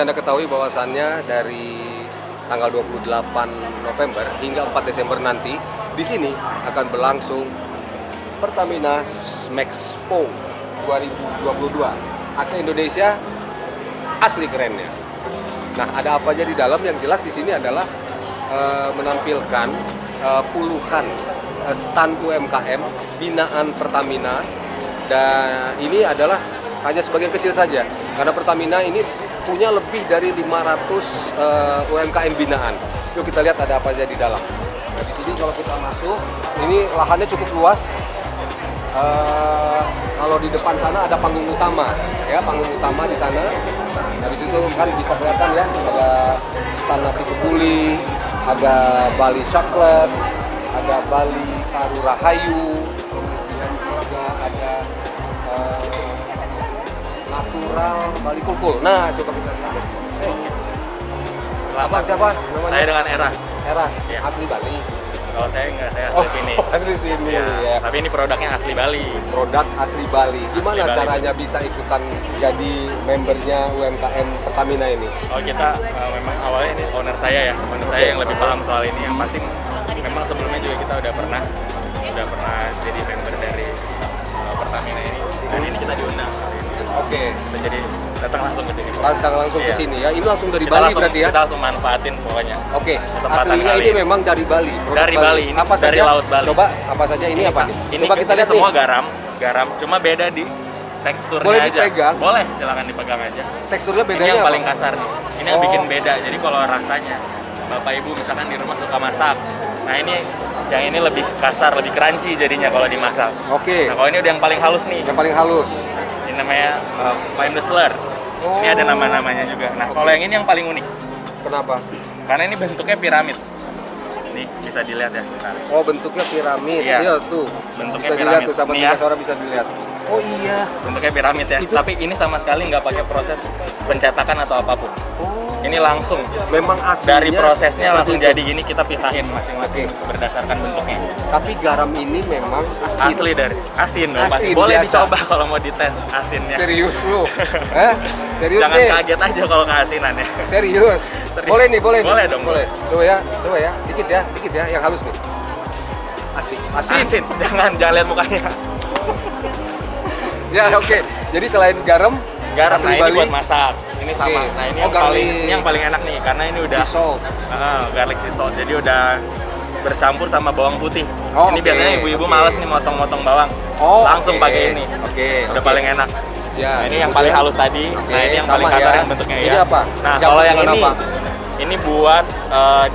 Anda ketahui bahwasannya dari tanggal 28 November hingga 4 Desember nanti di sini akan berlangsung Pertamina Smexpo 2022. Asli Indonesia, asli kerennya. Nah, ada apa aja di dalam? Yang jelas di sini adalah menampilkan puluhan stand UMKM binaan Pertamina, dan ini adalah hanya sebagian kecil saja karena Pertamina ini punya lebih dari 500 UMKM binaan. Yuk kita lihat ada apa aja di dalam. Nah, di sini kalau kita masuk, ini lahannya cukup luas. Kalau di depan sana ada panggung utama, ya panggung utama di sana. Nah, di situ kan bisa kelihatan ya, ada stand nasi kebuli, ada Bali Chocolate, ada Bali Karu Rahayu, kemudian juga ada Natural Bali Kulkul. Nah, coba kita lihat. Selamat. Siapa? Namanya? Saya dengan Eras. Eras, Ya. asli Bali. Kalau saya enggak, saya asli sini. Asli sini Ya, ya. tapi ini produknya asli Bali. Produk asli Bali. Gimana Asli Bali. caranya bisa ikutan jadi membernya UMKM Pertamina ini? Oh, kita memang awalnya ini owner saya ya. Owner saya yang lebih paham soal ini. Yang pasti memang sebelumnya juga kita udah pernah jadi member dari Pertamina ini. Dan ini kita diundang kali ini. Oke. Kita jadi datang langsung ke sini. Datang langsung ke Iya. sini ya. Ini langsung dari Kita Bali langsung- berarti ya? Kita langsung manfaatin pokoknya. Oke. Kesempatan Aslinya kali ini ini. memang dari Bali. Produk Dari Bali, ini apa dari saja? Laut Bali. Coba apa saja ini apa nih? Ini Coba kita lihat semua nih. garam, cuma beda di teksturnya Boleh aja. dipegang? Boleh, silakan dipegang aja. Teksturnya Ini bedanya yang apa? paling kasar nih. Ini yang Oh. bikin beda. Jadi kalau rasanya Bapak Ibu misalkan di rumah suka masak. Nah, yang ini lebih kasar, lebih crunchy jadinya kalau dimasak. Oke. Nah, kalau ini udah yang paling halus nih. Yang paling halus. Ini namanya Prime Dessler. Oh. Ini ada nama-namanya juga. Nah, kalau yang ini yang paling unik. Kenapa? Karena ini bentuknya piramid. Nih, bisa dilihat ya. Bentar. Oh, bentuknya piramid. Iya. Iya tuh. Bentuknya Bisa dilihat piramid. tuh, sahabat Nih ya. suara bisa dilihat. Oh iya. Bentuknya piramid ya. Itu- Tapi ini sama sekali nggak pakai proses pencetakan atau apapun. Oh. Ini langsung Memang aslinya dari prosesnya seperti langsung itu. jadi gini, kita pisahin masing-masing berdasarkan bentuknya. Tapi garam ini memang asin. Asli dari asin, loh, Asin, pasti. Boleh biasa. dicoba kalau mau dites asinnya. Serius lu? Serius Jangan nih? kaget aja kalau keasinan ya. Serius? Serius. Boleh nih, boleh. Boleh nih. dong, Boleh. Coba ya, dikit ya, yang halus nih. Asin. Asin, jangan lihat mukanya. Ya oke. Jadi selain garam, Garam, asli nah ini Bali, buat masak. Ini sama. Oke. Nah ini Oh, yang paling enak nih karena ini udah sea salt. garlic sea salt. Jadi udah bercampur sama bawang putih. Oh, Ini oke, biasanya ibu-ibu oke. males nih motong-motong bawang. Oh, Langsung oke. pakai ini. Oke. Udah oke. paling enak. Ya. Nah, ini yang kemudian- paling halus tadi. Oke, Nah, ini yang sama paling kasar ya. yang bentuknya Ini ya. apa? Nah, Dicampur kalau yang dengan ini apa? ini buat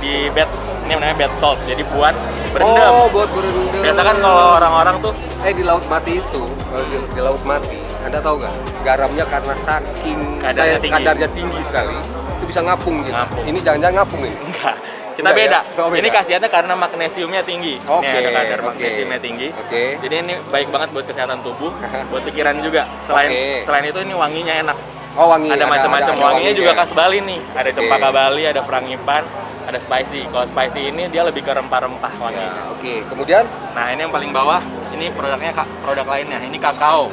di bed. Ini namanya bed salt. Jadi buat berendam. Oh, buat berendam. Biasa kan kalau orang-orang tuh di Laut Mati itu, kalau di Laut Mati, Anda tahu nggak? Garamnya karena saking Kadarnya tinggi. tinggi sekali, itu bisa ngapung gitu. Ngapung. Ini jangan-jangan ngapung ini. enggak. Kita Enggak beda. ya? Oh, beda. Ini khasiatnya karena magnesiumnya tinggi. Oke, Nih ada kadar oke. magnesiumnya tinggi. Oke. Jadi ini baik banget buat kesehatan tubuh, buat pikiran juga. Selain itu ini wanginya enak. Oh, wangi. Ada macam-macam ada wanginya juga khas Bali nih. Ada Oke. cempaka Bali, ada frangipan, ada spicy. Kalau spicy ini dia lebih ke rempah-rempah Ya, wanginya. oke. Kemudian, Nah, ini yang paling bawah, ini produknya produk lainnya. Ini kakao.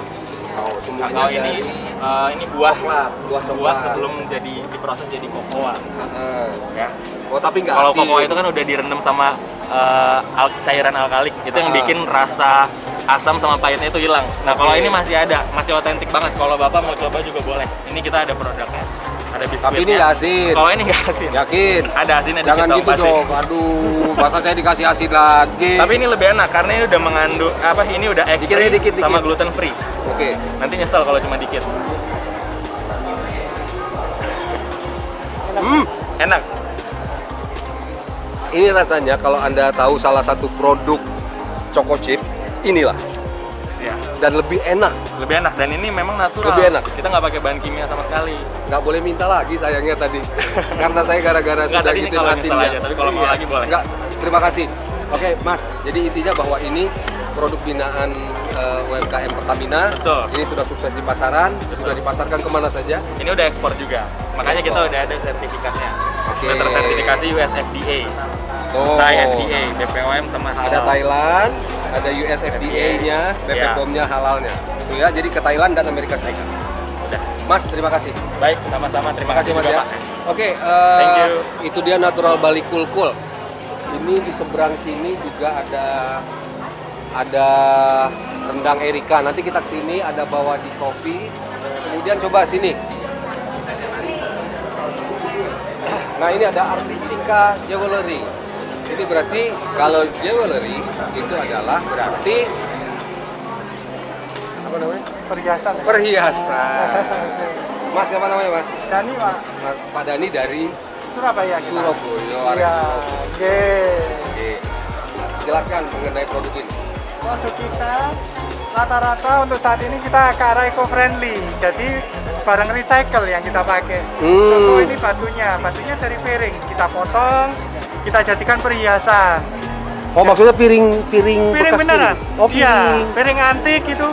sumbernya Kakao ini buah coklat. sebelum diproses jadi kokoa. Heeh. Ya. Oh, tapi nggak Kalau asin. kokoa itu kan udah direndam sama cairan alkalik, itu yang Ah. bikin rasa asam sama pahitnya itu hilang. Nah, kalau Oke. ini masih otentik banget. Kalau Bapak mau coba juga boleh. Ini kita ada produknya. Ada biskuitnya. Tapi ini nggak asin. Kalau ini nggak asin. Yakin? Ada asinnya dikit Jangan dong, gitu pasti. dong. Aduh, masa saya dikasih asin lagi. Tapi ini lebih enak karena ini udah mengandung ini udah egg Dikit free aja, dikit. sama gluten free. Oke. Nanti nyesel kalau cuma dikit. Enak. Ini rasanya kalau Anda tahu salah satu produk Choco Chip, inilah. Ya, Dan lebih enak. lebih enak dan ini memang natural. Lebih enak. Kita nggak pakai bahan kimia sama sekali. Nggak boleh minta lagi sayangnya tadi. Karena saya gara-gara Nggak, sudah tadi gituin kalau nyesel asinnya. aja, tapi kalau mau lagi boleh. Nggak, terima kasih. Oke, Mas. Jadi intinya bahwa ini produk binaan UMKM Pertamina. Betul. Ini sudah sukses di pasaran, sudah dipasarkan kemana saja. Ini udah ekspor juga, makanya kita Ekspor. udah ada sertifikatnya. Oke. Udah tersertifikasi US FDA, Oh. Thai FDA, BPOM sama halal. Ada Thailand, ada US FDA-nya, Ya. BPOM-nya, halalnya. Tuh ya, jadi ke Thailand dan Amerika Serikat. Udah. Mas, terima kasih. Baik, sama-sama. Terima kasih Mas juga, ya. Pak. Oke, Thank you. itu dia Natural Bali Kulkul. Ini di seberang sini juga ada rendang Erika. Nanti kita kesini ada bawa di kopi. Kemudian coba sini. Nah ini ada Artistika Jewelry. Ini berarti kalau jewelry itu adalah berarti apa namanya? Perhiasan. Perhiasan. Mas siapa namanya Mas? Dani, Pak. Pak Dani dari Surabaya kita. Surabaya. Iya. Oke. Oke. Jelaskan mengenai produk ini. Produk kita rata-rata untuk saat ini kita ke arah eco-friendly. Jadi barang recycle yang kita pakai. Contoh ini batunya dari piring. Kita potong, kita jadikan perhiasan. Oh maksudnya piring bekas Beneran? piring? Oh Iya, piring. piring antik itu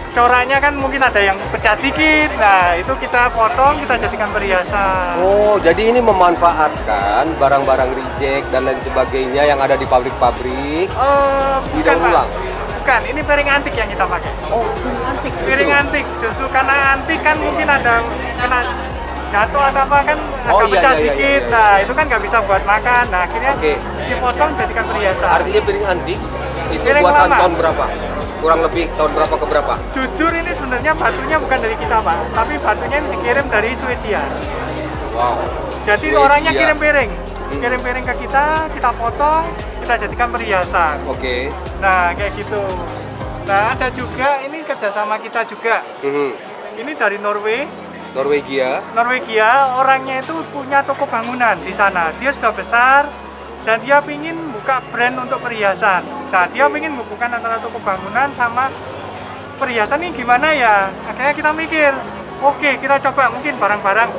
coraknya kan mungkin ada yang pecah dikit. Nah, itu kita potong, kita jadikan perhiasan. Oh jadi ini memanfaatkan barang-barang reject dan lain sebagainya yang ada di pabrik-pabrik. Bukan, Didaur Pak. ulang? Bukan, ini piring antik yang kita pakai. Oh piring antik. Piring antik, justru karena antik kan mungkin ada kena jatuh atau apa kan Oh, agak iya, pecah iya, iya, sedikit. iya. Nah, itu kan nggak bisa buat makan. Nah, akhirnya Oke. dipotong jadikan perhiasan. Artinya piring antik itu Piring buatan lama. tahun berapa? Kurang lebih tahun berapa ke berapa? Jujur ini sebenarnya batunya bukan dari kita, Pak, tapi batunya ini dikirim dari Swedia. Wow. Jadi Swedia. orangnya kirim piring ke kita potong, kita jadikan perhiasan. Oke. Nah, kayak gitu. Nah, ada juga ini kerjasama kita juga. Mhm. Ini dari Norwegia. Norwegia, orangnya itu punya toko bangunan di sana. Dia sudah besar dan dia ingin buka brand untuk perhiasan. Nah, dia ingin menghubungkan antara toko bangunan sama perhiasan ini gimana ya? Akhirnya kita mikir, oke, kita coba mungkin barang-barang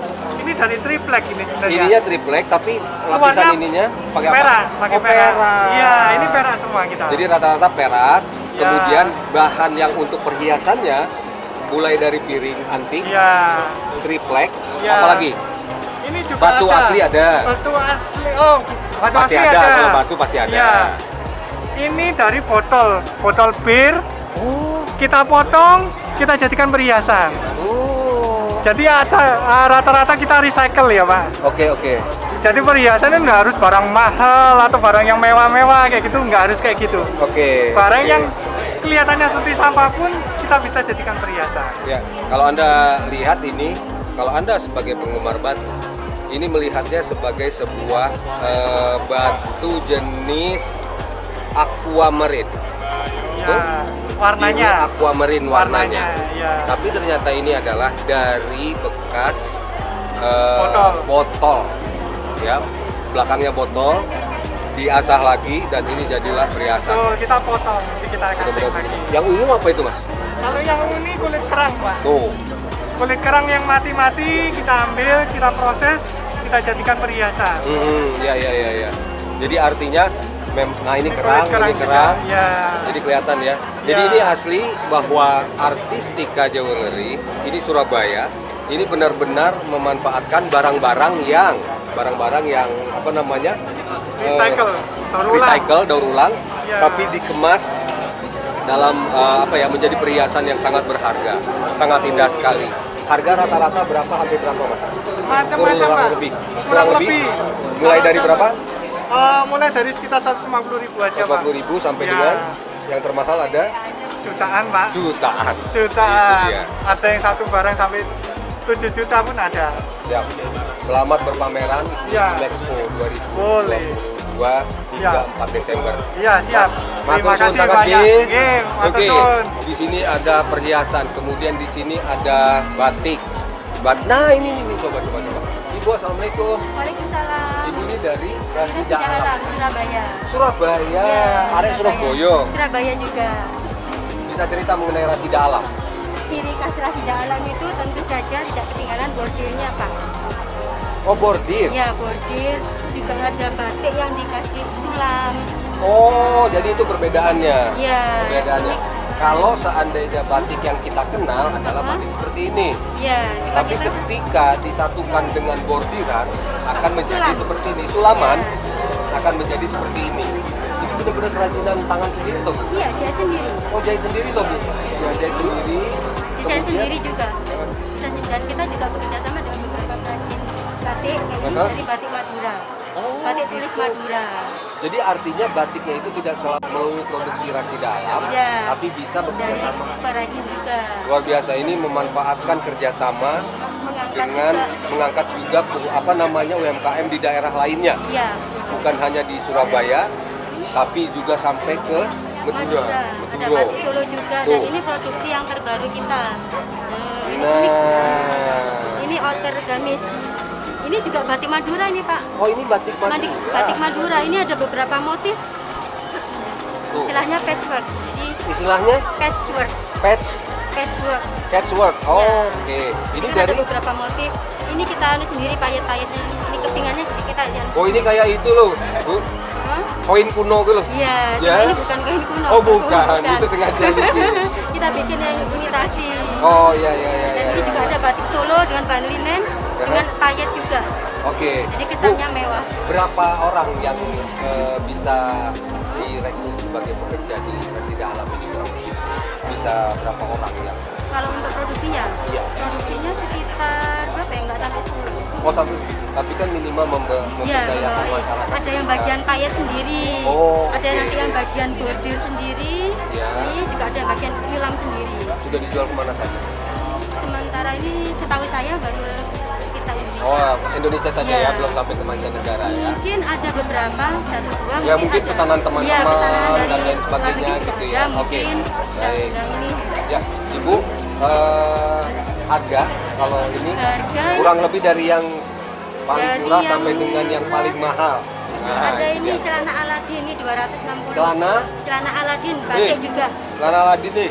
ini dari triplek ini sebenarnya. Ininya triplek tapi lapisan Warna ininya pakai apa? perak, pakai Oh, perak. Iya, ini perak semua kita. Jadi rata-rata perak. Ya. Kemudian bahan yang untuk perhiasannya mulai dari piring antik, Iya. triplek, Ya. apalagi? Ini juga Batu asli ada. Batu asli. Oh, batu Pasti asli ada, kalau batu pasti ada. Iya. Ini dari botol bir. Oh. Kita potong, kita jadikan perhiasan. Oh. Jadi rata-rata kita recycle ya, Pak. Oke. Jadi perhiasan itu nggak harus barang mahal atau barang yang mewah-mewah kayak gitu, nggak harus kayak gitu. Oke. Barang oke. yang kelihatannya seperti sampah pun kita bisa jadikan perhiasan. Ya, kalau Anda lihat ini, kalau Anda sebagai penggemar batu, ini melihatnya sebagai sebuah batu jenis aquamarine. Betul? Ya, warnanya. Biru aquamarine warnanya. Ya. Tapi ternyata ini adalah dari bekas Botol. Ya, belakangnya botol diasah lagi dan ini jadilah perhiasan. So, kita potong, jadi kita kating Betul-betul. lagi. Yang ungu apa itu, Mas? Kalau yang ini kulit kerang, Pak. Tuh. Kulit kerang yang mati-mati kita ambil, kita proses, kita jadikan perhiasan. Ya. Jadi artinya, nah ini Kulit kerang, ini juga, kerang. ya. Jadi kelihatan ya. Jadi Ya. ini asli bahwa Artistika Jewelry ini Surabaya ini benar-benar memanfaatkan barang-barang yang apa namanya? Recycle, daur ulang, Ya. tapi dikemas dalam menjadi perhiasan yang sangat berharga, sangat indah sekali. Harga rata-rata berapa sampai berapa, Mas? Macam-macam, Pak. Kurang lebih. Mulai Kalau dari contoh- berapa? Mulai dari sekitar 150.000 aja, Pak. 150.000 sampai Ya. dengan yang termahal ada Jutaan, Pak. jutaan. Jutaan. Itu dia. Ada yang satu barang sampai 7 juta pun ada. Siap. Selamat berpameran di Ya. Smexpo 2022 Boleh. hingga Siap. 4 Desember. Iya, siap. Matur Terima suwun kasih sangat, banyak. Ki. Nggih, matur Oke. suwun. Di sini ada perhiasan, kemudian di sini ada batik. Nah, ini coba. Ibu, assalamualaikum. Waalaikumsalam. Ibu ini dari Rasida Alam, Alam. Surabaya. Surabaya. Ya, Arek Surabaya. Surabaya juga. Bisa cerita mengenai Rasida Alam? Ciri khas Rasida Alam itu tentu saja tidak ketinggalan bordirnya, Pak. Oh, bordir. Ya, bordir. Juga ada batik yang dikasih sulam. Oh, jadi itu perbedaannya. Iya. Perbedaannya. Kalau seandainya batik yang kita kenal adalah batik seperti ini. Ya, cuma Tapi kita ketika disatukan dengan bordiran akan menjadi Sulam. seperti ini. Sulaman Ya. akan menjadi seperti ini. Jadi benar-benar kerajinan tangan sendiri toh Bu? Iya, jahit sendiri. Oh jahit sendiri toh Bu? Ya jahit sendiri. Desain Kemudian- sendiri juga. Dan kita juga bekerja sama dengan beberapa perajin batik Aha. dari batik Madura. Batik tulis Madura. Jadi artinya batiknya itu tidak selalu melalui produksi rasi dalam, Ya. tapi bisa bekerja Dari sama. perajin juga. Luar biasa, ini memanfaatkan kerjasama Mengangkat dengan juga. mengangkat juga apa namanya UMKM di daerah lainnya, Iya. bukan hanya di Surabaya, tapi juga sampai ke Madura. Ada batik Solo juga. Tuh. Dan ini produksi yang terbaru kita. Nah, Ini outer gamis. Ini juga batik Madura ini Pak. oh ini batik Batik, Madura. batik Madura ini ada beberapa motif. Tuh. Istilahnya patchwork. Jadi Istilahnya patchwork. patchwork. Patchwork. Oh, Ya. oke. Ini Itu dari ada beberapa motif. Ini kita anu sendiri payet-payetnya. Ini kepingannya jadi kita yang. oh ini kayak itu loh, Bu. Hah? Koin kuno gitu loh. Iya, Ya. cuma ini bukan kain kuno. Oh, bukan. Itu sengaja bikin. Kita bikin yang imitasi. Oh iya iya iya. Dan iya, ini juga iya. ada batik Solo dengan bahan linen dengan payet juga. Oke. Jadi Bu, kesannya mewah. berapa orang yang bisa direkrut sebagai pekerja di Presida Alam ini kurang lebih? Bisa berapa orang yang? Kalau untuk produksinya, Iya. produksinya sekitar berapa ya? Nggak sampai 10. Oh tapi kan minimal Iya, memberdayakan membawain. masyarakat. Ada yang bagian payet sendiri, Oh, ada oke. nanti yang bagian bordir sendiri, Ya. ini juga ada yang bagian nilam sendiri. Sudah dijual kemana saja? Sementara ini setahu saya baru kita Indonesia. Oh Indonesia saja Iya. ya, belum sampai ke mancanegara ya. Mungkin ada beberapa, satu dua. Ya mungkin ada. pesanan teman-teman Iya, pesanan dari dan lain sebagainya luar negeri gitu juga ya. ada, Oke. Mungkin Baik. yang ini. Ya, Ibu, harga kalau ini Harga kurang lebih dari yang paling Dari murah yang sampai dengan yang murah. paling mahal. Nah, ada ini dia. celana Aladin ini 260. Celana? Celana Aladin batik juga. Celana Aladin nih.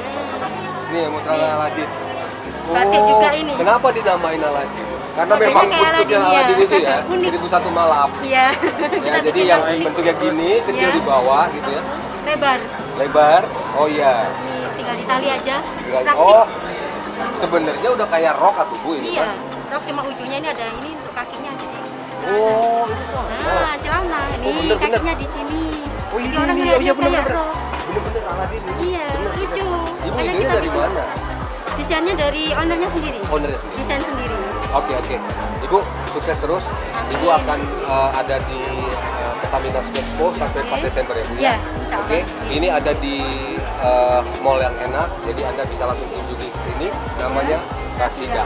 Nih, mau celana Aladin. Batik juga ini. Kenapa dinamain Aladin? Karena Modelnya memang kayak bentuknya Aladin, Aladin iya. itu ya, Unik. 1001 malam. Iya. Ya, Kita jadi bikin yang unik. bentuknya gini, kecil Iya. di bawah gitu ya. Lebar. Lebar. Oh iya. Ini tinggal ditali aja. Tinggal- Praktis. Oh, sebenarnya udah kayak rok atau Bu ini Iya. kan? Rok cuma ujungnya ini ada ini untuk kakinya jadi. Oh, itu kok. Nah, celana ini bener, bener. kakinya di sini. Oh Jadi ini, orang ini, oh ngeliatnya iya bener kayak bener. rok. Bener-bener Aladin ini. Iya, Bener, lucu. bener. Ibu Makanya idenya kita dari bikin. mana? Desainnya dari ownernya sendiri. Ownernya sendiri. Desain sendiri. Oke oke. Ibu sukses terus. Ibu Amin. akan ada di Pertamina Expo sampai 4 Oke. Desember ya Bu ya. Iya, insya Allah. Oke. Ini ada di mall yang enak. Jadi Anda bisa langsung kunjungi ke sini. Namanya Rasida.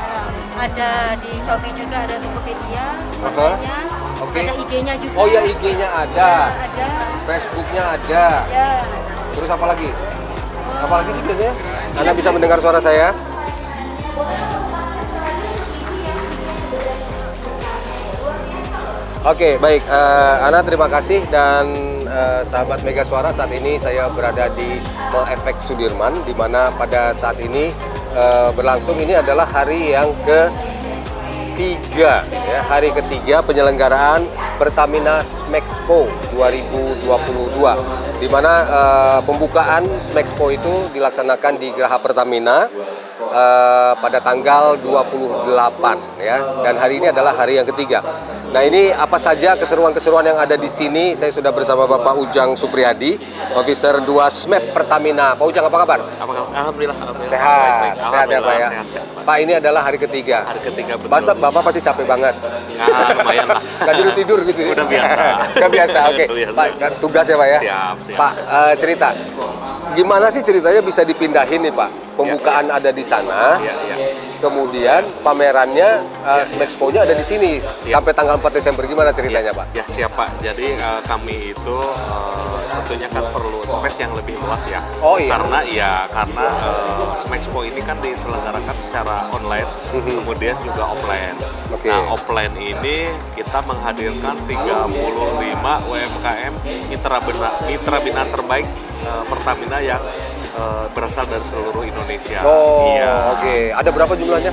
Ada di Shopee juga, ada Tokopedia, Aha. online-nya. Oke. Ada IG-nya juga. Oh ya IG-nya ada. Ada. Facebooknya ada. Ya. Terus apa lagi? Apa lagi sih biasanya? Anda bisa mendengar suara saya? Oke, baik. Ana terima kasih dan sahabat Mega Suara, saat ini saya berada di Mall Efek Sudirman, di mana pada saat ini berlangsung ini adalah hari yang ketiga, ya, hari ketiga penyelenggaraan Pertamina Smexpo 2022, di mana pembukaan Smexpo itu dilaksanakan di Geraha Pertamina pada tanggal 28 ya, dan hari ini adalah hari yang ketiga. Nah ini apa saja keseruan-keseruan yang ada di sini? Saya sudah bersama Bapak Ujang Supriyadi, Officer 2 SMEP Pertamina. Pak Ujang apa kabar? Alhamdulillah. Sehat, Baik. sehat ya Pak ya. Sehat, sehat, Pak ini adalah hari ketiga. Hari ketiga betul. Bapak pasti capek banget. Ya, lumayan lah. Nggak tidur gitu ya? Udah biasa. Udah biasa, oke. Udah biasa. Pak, tugas ya Pak ya? Siap. Pak, cerita. Gimana sih ceritanya bisa dipindahin nih Pak? Pembukaan ada di sana, Iya. kemudian pamerannya Smexpo-nya ada di sini Iya. sampai tanggal 4 Desember. Gimana ceritanya Pak? Ya siap Pak. Jadi kami itu tentunya kan perlu space yang lebih luas ya. Oh, iya. Karena Smexpo ini kan diselenggarakan secara online, kemudian juga offline. Oke. Nah offline ini kita menghadirkan 35 UMKM mitra binaan terbaik Pertamina yang berasal dari seluruh Indonesia. Oh, Iya. oke. Ada berapa jumlahnya?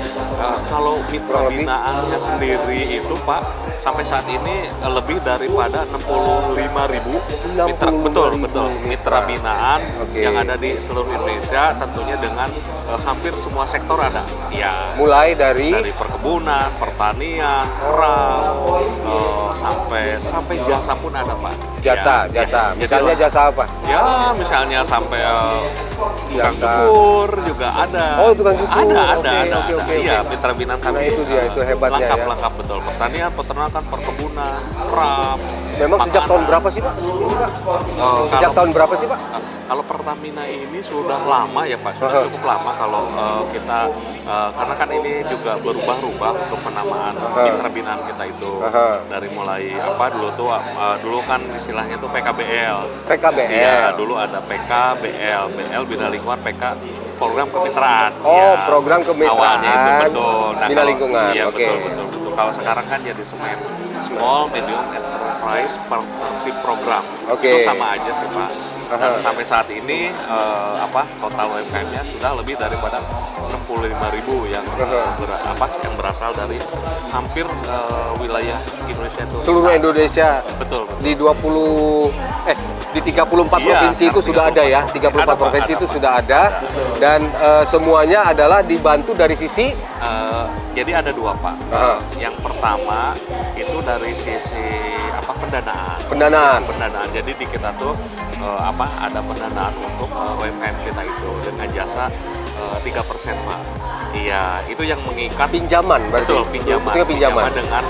Kalau mitra Kurang lebih? binaannya sendiri itu Pak, sampai saat ini lebih daripada 65.000 mitra, 65.000 betul mitra mitra binaan Oke. yang ada di seluruh Indonesia, tentunya dengan hampir semua sektor ada. Ya. Mulai dari Dari perkebunan, pertanian, ram, sampai jasa pun ada Pak. jasa. Ya, ya. Misalnya Jadi, jasa apa? ya misalnya sampai tukang Jasa. cukur juga ada. Oh, tukang cukur. Ada. Oke. Iya, mitra binaan kami. Nah, itu dia, itu hebatnya ya. Lengkap betul. Pertanian, peternakan, perkebunan, ram. Memang sejak tahun berapa sih, Pak? Sejak tahun berapa sih, Pak? Kalau Pertamina ini sudah lama ya Pak, sudah cukup lama kalau kita karena kan ini juga berubah-ubah untuk penamaan mitra binaan kita itu. Dari mulai dulu kan istilahnya itu PKBL. PKBL. Iya, dulu ada PKBL, BL Bina Lingkungan, PK program kemitraan. Oh, Ya, program kemitraan. Awalnya itu betul. Bina Lingkungan, Iya, oke. betul. Kalau sekarang kan jadi Small Medium Enterprise Partnership Program. Oke. Itu sama aja sih Pak. Dan sampai saat ini total UMKM-nya sudah lebih daripada 65.000 yang yang berasal dari hampir wilayah Indonesia itu. Seluruh Indonesia Betul. di 34 Iya, provinsi itu sudah ada ya. 34 Ada, Pak, provinsi ada, itu Pak. sudah ada dan semuanya adalah dibantu dari sisi Jadi ada dua Pak. Yang pertama itu dari sisi pendanaan. Jadi di kita tuh ada pendanaan untuk UMKM kita itu dengan jasa 3% Pak. Iya, itu yang mengikat. pinjaman berarti. Betul, pinjaman. Bentuknya pinjaman. Dengan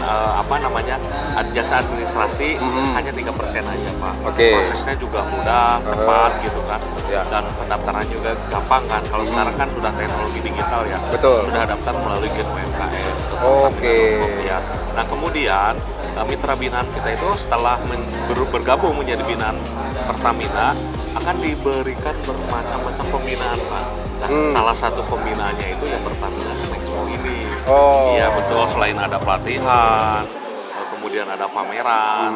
jasa administrasi hanya 3% aja Pak. Oke. Prosesnya juga mudah, cepat gitu kan. Ya. Dan pendaftaran juga gampang kan. Kalau sekarang kan sudah teknologi digital ya. Betul. Sudah daftar melalui Gen UMKM. Oke. Ya. Nah kemudian mitra binaan kita itu setelah bergabung menjadi binaan Pertamina akan diberikan bermacam-macam pembinaan Pak. Nah, salah satu pembinaannya itu ya Pertamina Smexpo ini. Oh. Iya betul, selain ada pelatihan, kemudian ada pameran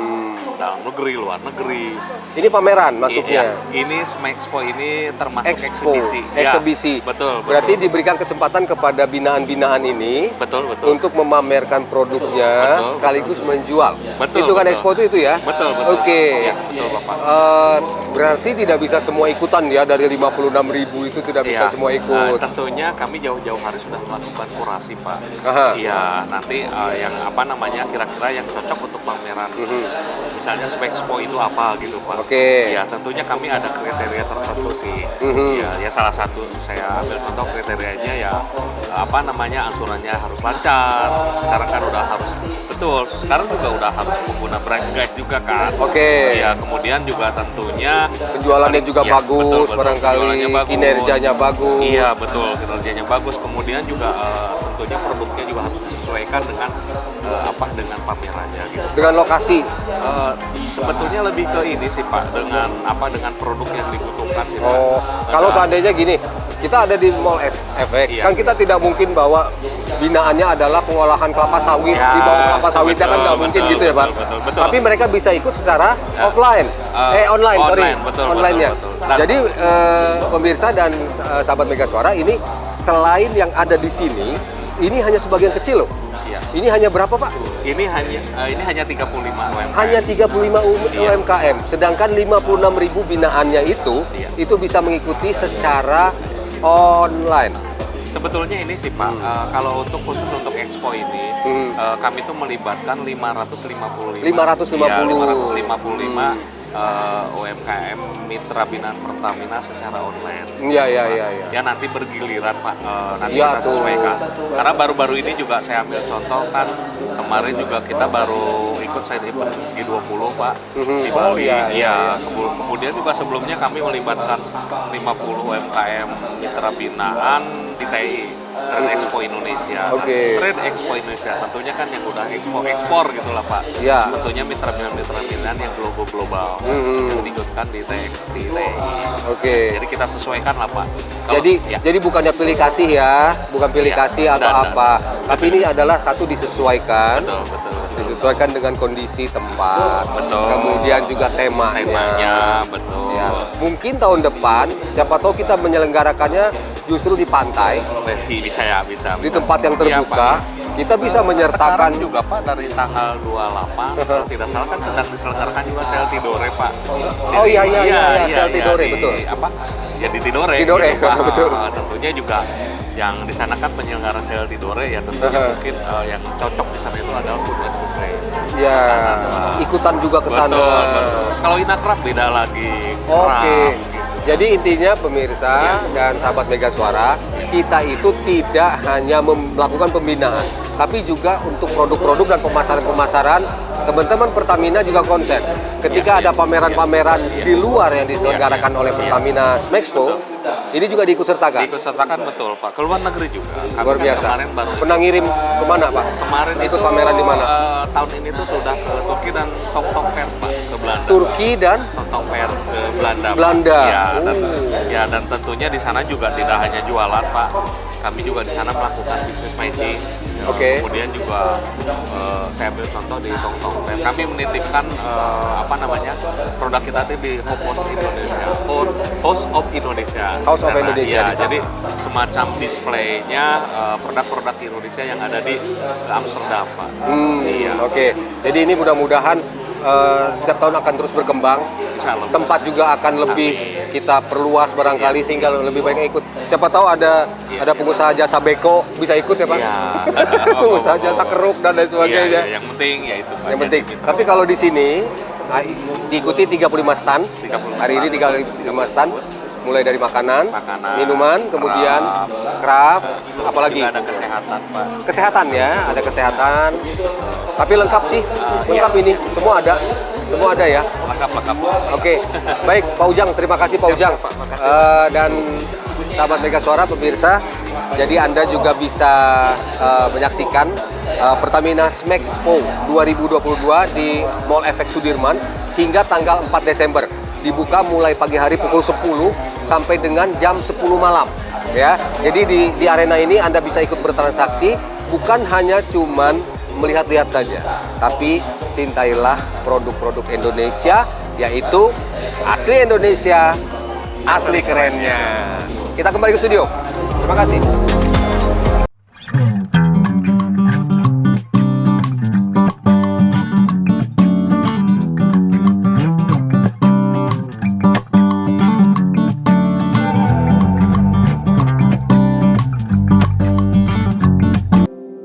dalam negeri, luar negeri. Ini pameran masuknya. Iya, ini Smexpo ini termasuk Expo, eksibisi. eksibisi. Ya, betul. Berarti diberikan kesempatan kepada binaan-binaan ini betul. untuk memamerkan produknya Betul, sekaligus menjual. Betul, Itu kan betul. Expo itu ya? Betul. Oke. Ya, betul Bapak. Berarti tidak bisa semua ikutan ya, dari 56.000 itu tidak bisa Iya. semua ikut. Tentunya kami jauh-jauh hari sudah melakukan kurasi Pak. Aha. Iya, nanti yang kira-kira yang cocok untuk pameran. Misalnya Smexpo itu apa gitu Pak. Oke. Ya tentunya kami ada kriteria tertentu sih. Ya salah satu saya ambil contoh kriterianya ya angsurannya harus lancar. Sekarang kan udah harus betul. Sekarang juga udah harus menggunakan brand guide juga kan. Oke. Ya kemudian juga tentunya Penjualannya juga ya, betul, barangkali penjualannya bagus. kinerjanya bagus. Iya betul, kinerjanya bagus. Kemudian juga tentunya produknya juga harus disesuaikan dengan dengan pamerannya gitu. Dengan lokasi. Sebetulnya lebih ke ini sih Pak, dengan produk yang dibutuhkan sih Pak. Oh, kalau seandainya gini, kita ada di Mall FX, Iya. kan kita tidak mungkin bawa binaannya adalah pengolahan kelapa sawit, Ya, di bawah kelapa sawitnya kan nggak betul, mungkin betul, gitu ya Pak. betul. Tapi mereka bisa ikut secara online, online, betul, online-nya. betul. Dan- Jadi pemirsa dan sahabat Mega Suara ini selain yang ada di sini, ini hanya sebagian kecil loh. Iya. Ini hanya berapa Pak? Ini hanya 35 UMKM. Hanya 35 Iya. UMKM, sedangkan 56.000 binaannya itu bisa mengikuti secara online. Sebetulnya ini sih Pak, kalau khusus untuk Expo ini, kami tuh melibatkan 555. 550. Iya, 555 UMKM mitra binaan Pertamina secara online. Iya. Ya nanti bergiliran Pak, nanti Iya, kita tuh. sesuaikan. Karena baru-baru ini juga saya ambil contoh kan, kemarin juga kita baru ikut saya di G20 Pak, di Oh, Bali. iya. Kemudian juga sebelumnya kami melibatkan 50 UMKM mitra binaan di TI. Trade Expo Indonesia. Oke. Trade Expo Indonesia tentunya kan yang udah ekspor gitu lah Pak. Iya. Tentunya mitra binaan yang global yang diikutkan di TI. Oke. Jadi kita sesuaikan lah Pak. Jadi bukannya pilih kasih ya, bukan pilih Iya, kasih atau dan. apa. Tapi ini adalah satu disesuaikan. Betul. Disesuaikan dengan kondisi tempat. Betul. Kemudian juga temanya. Temanya betul. Ya, Ya. Mungkin tahun depan, siapa tahu kita menyelenggarakannya justru di pantai, Bisa ya, bisa. di tempat yang Iya, terbuka. Pak. Kita bisa Sekarang menyertakan juga Pak dari tanggal 28 kalau tidak salah kan sedang diselenggarakan juga Sel Tidore Pak. Oh iya, Sel Tidore, di, betul. Apa? Ya di Tidore. Tidore, gitu, Pak. betul. Tentunya juga yang di sana kan penyelenggara Sel Tidore ya tentunya mungkin yang cocok di sana itu adalah food and food race. ya ikutan juga ke sana. Betul. Kalau Inakrab beda lagi. Oke. Krab, gitu. Jadi intinya pemirsa dan sahabat Mega Suara, kita itu tidak hanya melakukan pembinaan, tapi juga untuk produk-produk dan pemasaran-pemasaran, teman-teman Pertamina juga konsen. Ketika ada pameran-pameran di luar yang diselenggarakan oleh Pertamina Smexpo, ini juga diikut sertakan. Diikut sertakan betul Pak. Ke luar negeri juga. Kami Luar kan biasa. Kemarin baru Pernah ngirim kemana Pak? kemarin ikut itu, pameran di mana? Tahun ini tuh sudah ke Turki dan Tong Fair Pak, ke Belanda. Turki dan Tong Fair ke Belanda. Pak. Belanda. Ya, dan tentunya di sana juga tidak hanya jualan Pak. Kami juga di sana melakukan bisnis matching. Oke. Kemudian juga saya ambil contoh di Tong Fair. Kami menitipkan produk kita itu di Host Indonesia. Host of Indonesia. House of Di sana. Indonesia Ya, di sana. jadi semacam displaynya produk-produk Indonesia yang ada di Amsterdam Pak. Iya. Oke. Jadi ini mudah-mudahan setiap tahun akan terus berkembang. Insya Allah. Tempat juga akan lebih kita perluas barangkali sehingga lebih banyak yang ikut. Siapa tahu ada pengusaha jasa beko bisa ikut ya Pak. Iya. Pengusaha jasa keruk dan lain sebagainya. Iya, yang penting ya itu Pak. Yang penting. Tapi kalau di sini diikuti 35 stand. 35 Hari ini 35 stand. Mulai dari makanan, Makanan, minuman, kemudian craft, apalagi Juga ada kesehatan Pak. kesehatan ya, ada kesehatan. Tapi lengkap sih, lengkap ini. Semua ada ya. Lengkap. Oke, baik Pak Ujang, terima kasih Pak Ujang. Dan sahabat Mega Suara pemirsa, jadi Anda juga bisa menyaksikan Pertamina Smexpo 2022 di Mall FX Sudirman hingga tanggal 4 Desember. Dibuka mulai pagi hari pukul 10 sampai dengan jam 10 malam. Ya, jadi di arena ini Anda bisa ikut bertransaksi, bukan hanya cuman melihat-lihat saja, tapi cintailah produk-produk Indonesia, yaitu asli Indonesia, asli kerennya. Kita kembali ke studio. Terima kasih.